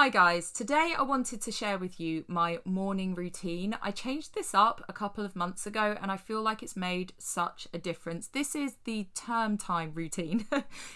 Hi guys, today I wanted to share with you my morning routine. I changed this up a couple of months ago and I feel like it's made such a difference. This is the term time routine.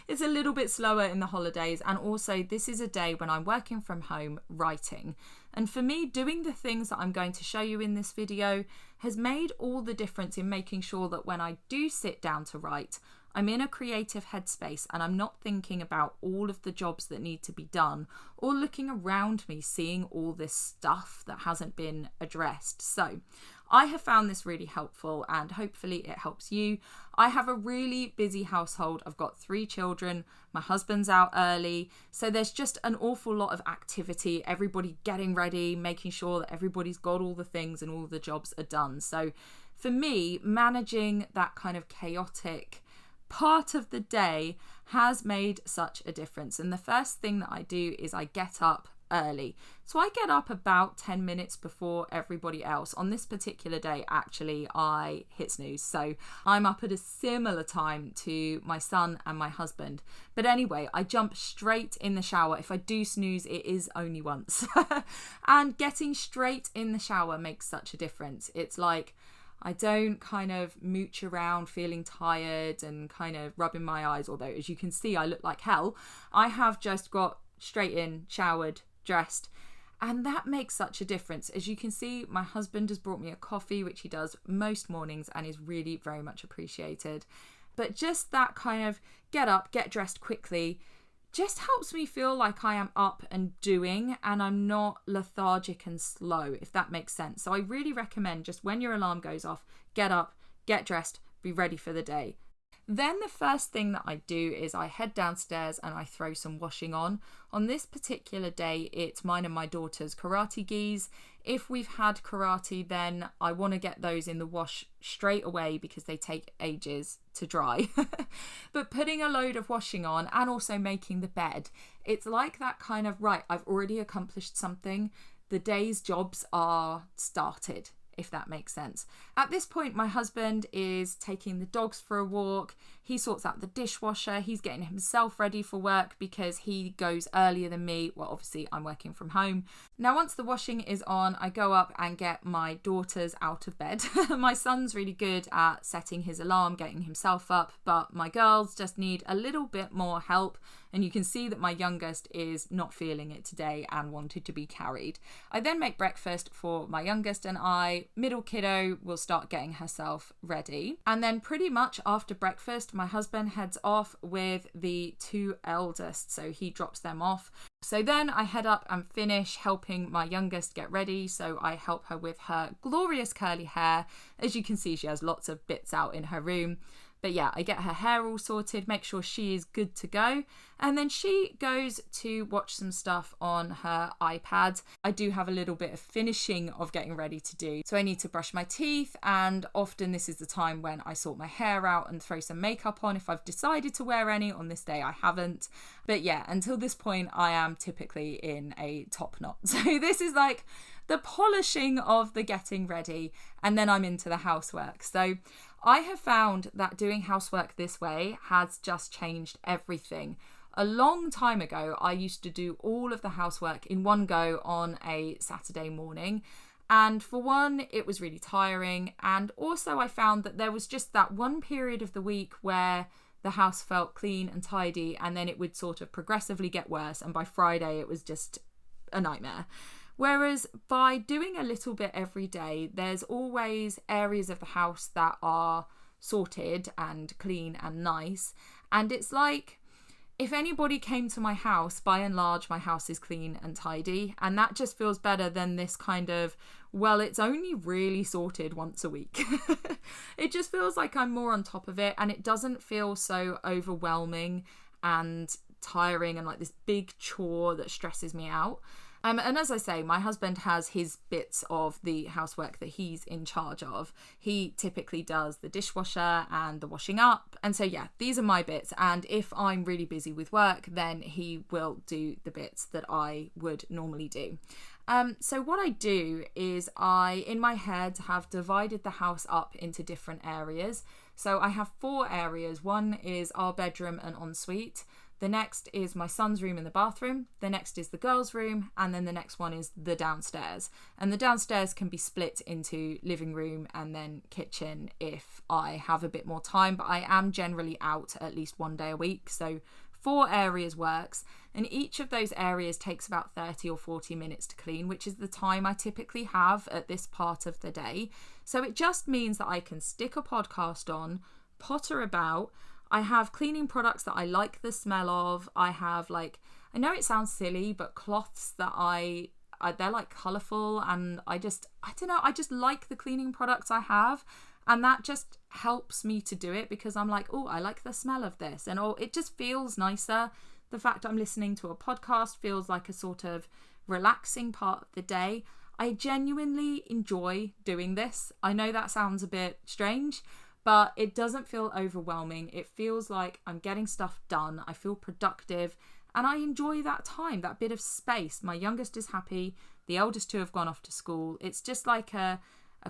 It's a little bit slower in the holidays, and also this is a day when I'm working from home writing. And for me, doing the things that I'm going to show you in this video has made all the difference in making sure that when I do sit down to write, I'm in a creative headspace and I'm not thinking about all of the jobs that need to be done or looking around me seeing all this stuff that hasn't been addressed. So I have found this really helpful and hopefully it helps you. I have a really busy household. I've got 3 children. My husband's out early. So there's just an awful lot of activity, everybody getting ready, making sure that everybody's got all the things and all the jobs are done. So for me, managing that kind of chaotic part of the day has made such a difference. And the first thing that I do is I get up early. So I get up about 10 minutes before everybody else. On this particular day, actually, I hit snooze. So I'm up at a similar time to my son and my husband. But anyway, I jump straight in the shower. If I do snooze, it is only once. And getting straight in the shower makes such a difference. It's like I don't kind of mooch around feeling tired and kind of rubbing my eyes, although as you can see I look like hell. I have just got straight in, showered, dressed, and that makes such a difference. As you can see, my husband has brought me a coffee, which he does most mornings and is really very much appreciated. But just that kind of get up, get dressed quickly just helps me feel like I am up and doing and I'm not lethargic and slow, if that makes sense. So I really recommend just when your alarm goes off, get up, get dressed, be ready for the day. Then the first thing that I do is I head downstairs and I throw some washing on. On this particular day, it's mine and my daughter's karate gis. If we've had karate, then I want to get those in the wash straight away because they take ages to dry. But putting a load of washing on and also making the bed, it's like that kind of, right, I've already accomplished something. The day's jobs are started, if that makes sense. At this point, my husband is taking the dogs for a walk. He sorts out the dishwasher. He's getting himself ready for work because he goes earlier than me. Well, obviously I'm working from home. Now, once the washing is on, I go up and get my daughters out of bed. My son's really good at setting his alarm, getting himself up, but my girls just need a little bit more help. And you can see that my youngest is not feeling it today and wanted to be carried. I then make breakfast for my youngest and middle kiddo will start getting herself ready. And then pretty much after breakfast, my husband heads off with the 2 eldest. So he drops them off. So then I head up and finish helping my youngest get ready. So I help her with her glorious curly hair. As you can see, she has lots of bits out in her room. But yeah, I get her hair all sorted, make sure she is good to go. And then she goes to watch some stuff on her iPad. I do have a little bit of finishing of getting ready to do. So I need to brush my teeth, and often this is the time when I sort my hair out and throw some makeup on if I've decided to wear any. On this day I haven't. But yeah, until this point I am typically in a top knot. So this is like the polishing of the getting ready, and then I'm into the housework. So I have found that doing housework this way has just changed everything. A long time ago, I used to do all of the housework in one go on a Saturday morning. And for one, it was really tiring. And also I found that there was just that one period of the week where the house felt clean and tidy, and then it would sort of progressively get worse. And by Friday, it was just a nightmare. Whereas by doing a little bit every day, there's always areas of the house that are sorted and clean and nice. And it's like, if anybody came to my house, by and large, my house is clean and tidy. And that just feels better than this kind of, well, it's only really sorted once a week. It just feels like I'm more on top of it, and it doesn't feel so overwhelming and tiring and like this big chore that stresses me out. And as I say, my husband has his bits of the housework that he's in charge of. He typically does the dishwasher and the washing up. And so, yeah, these are my bits. And if I'm really busy with work, then he will do the bits that I would normally do. So what I do is in my head, have divided the house up into different areas. So I have 4 areas. One is our bedroom and ensuite. The next is my son's room in the bathroom. The next is the girls' room. And then the next one is the downstairs. And the downstairs can be split into living room and then kitchen if I have a bit more time. But I am generally out at least one day a week. So 4 areas works. And each of those areas takes about 30 or 40 minutes to clean, which is the time I typically have at this part of the day. So it just means that I can stick a podcast on, potter about. I have cleaning products that I like the smell of. I have I know it sounds silly, but cloths that they're like colourful, and I don't know, I just like the cleaning products I have, and that just helps me to do it because I'm like, oh, I like the smell of this, and it just feels nicer. The fact I'm listening to a podcast feels like a sort of relaxing part of the day. I genuinely enjoy doing this. I know that sounds a bit strange, but it doesn't feel overwhelming. It feels like I'm getting stuff done. I feel productive and I enjoy that time, that bit of space. My youngest is happy. The eldest 2 have gone off to school. It's just like a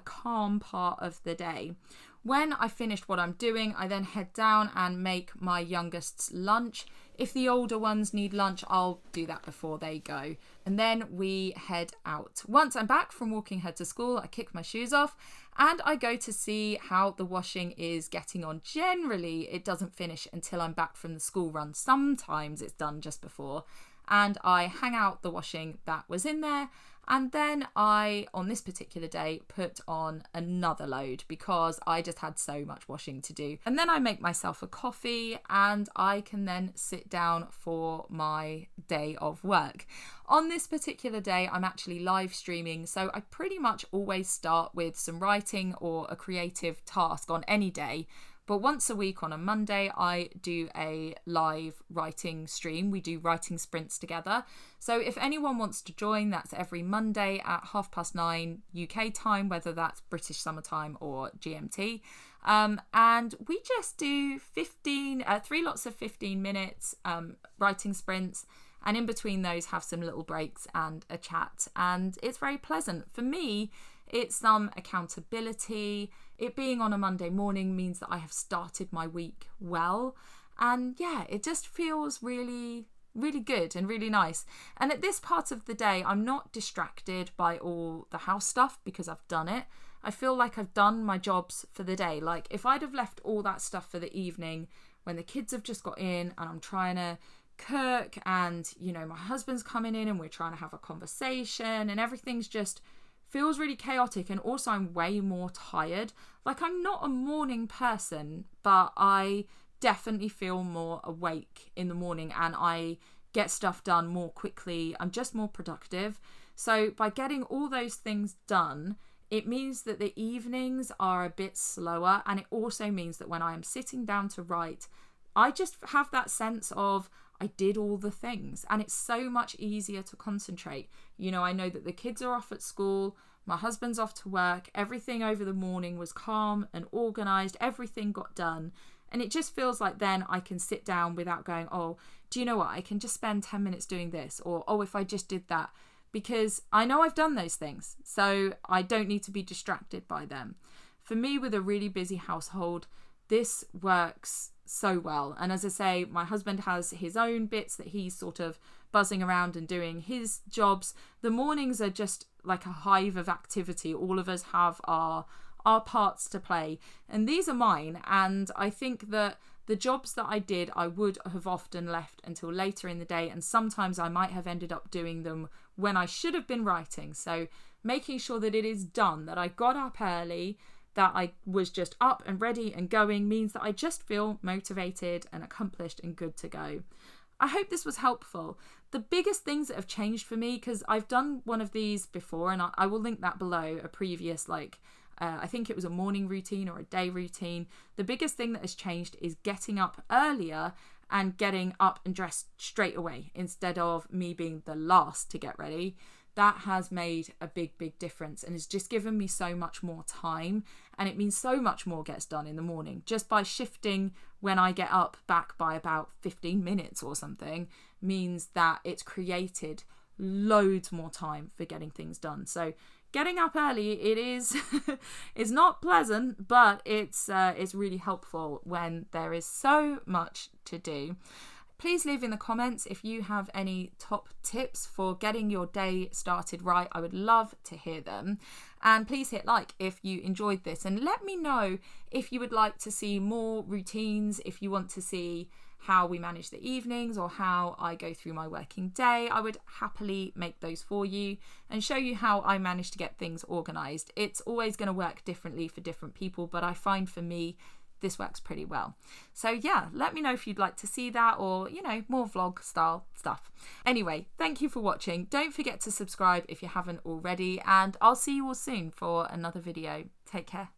calm part of the day. When I finished what I'm doing, I then head down and make my youngest's lunch. If the older ones need lunch, I'll do that before they go. And then we head out. Once I'm back from walking her to school, I kick my shoes off and I go to see how the washing is getting on. Generally, it doesn't finish until I'm back from the school run. Sometimes it's done just before. And I hang out the washing that was in there. And then I, on this particular day, put on another load because I just had so much washing to do. And then I make myself a coffee and I can then sit down for my day of work. On this particular day, I'm actually live streaming. So I pretty much always start with some writing or a creative task on any day. But once a week on a Monday, I do a live writing stream. We do writing sprints together. So if anyone wants to join, that's every Monday at 9:30 UK time, whether that's British summertime or GMT. And we just do 3 lots of 15 minutes writing sprints. And in between those, have some little breaks and a chat. And it's very pleasant. For me, it's some accountability. It being on a Monday morning means that I have started my week well. And yeah, it just feels really, really good and really nice. And at this part of the day, I'm not distracted by all the house stuff because I've done it. I feel like I've done my jobs for the day. Like if I'd have left all that stuff for the evening when the kids have just got in and I'm trying to cook and, you know, my husband's coming in and we're trying to have a conversation and everything's just feels really chaotic, and also I'm way more tired. Like I'm not a morning person, but I definitely feel more awake in the morning and I get stuff done more quickly. I'm just more productive. So by getting all those things done, it means that the evenings are a bit slower, and it also means that when I am sitting down to write, I just have that sense of I did all the things, and it's so much easier to concentrate. You know, I know that the kids are off at school, my husband's off to work, everything over the morning was calm and organised, everything got done, and it just feels like then I can sit down without going, oh, do you know what, I can just spend 10 minutes doing this, or oh, if I just did that, because I know I've done those things, so I don't need to be distracted by them. For me, with a really busy household, this works so well. And as I say, my husband has his own bits that he's sort of buzzing around and doing his jobs. The mornings are just like a hive of activity. All of us have our parts to play, and these are mine. And I think that the jobs that I did, I would have often left until later in the day, and sometimes I might have ended up doing them when I should have been writing. So making sure that it is done, that I got up early, that I was just up and ready and going, means that I just feel motivated and accomplished and good to go. I hope this was helpful. The biggest things that have changed for me, because I've done one of these before, and I will link that below, a previous I think it was a morning routine or a day routine. The biggest thing that has changed is getting up earlier and getting up and dressed straight away instead of me being the last to get ready. That has made a big, big difference and has just given me so much more time, and it means so much more gets done in the morning. Just by shifting when I get up back by about 15 minutes or something means that it's created loads more time for getting things done. So getting up early, it is it's not pleasant, but it's really helpful when there is so much to do. Please leave in the comments if you have any top tips for getting your day started right. I would love to hear them. And please hit like if you enjoyed this, and let me know if you would like to see more routines, if you want to see how we manage the evenings or how I go through my working day. I would happily make those for you and show you how I manage to get things organized. It's always going to work differently for different people, but I find for me this works pretty well. So yeah, let me know if you'd like to see that, or more vlog style stuff. Anyway, thank you for watching. Don't forget to subscribe if you haven't already, and I'll see you all soon for another video. Take care.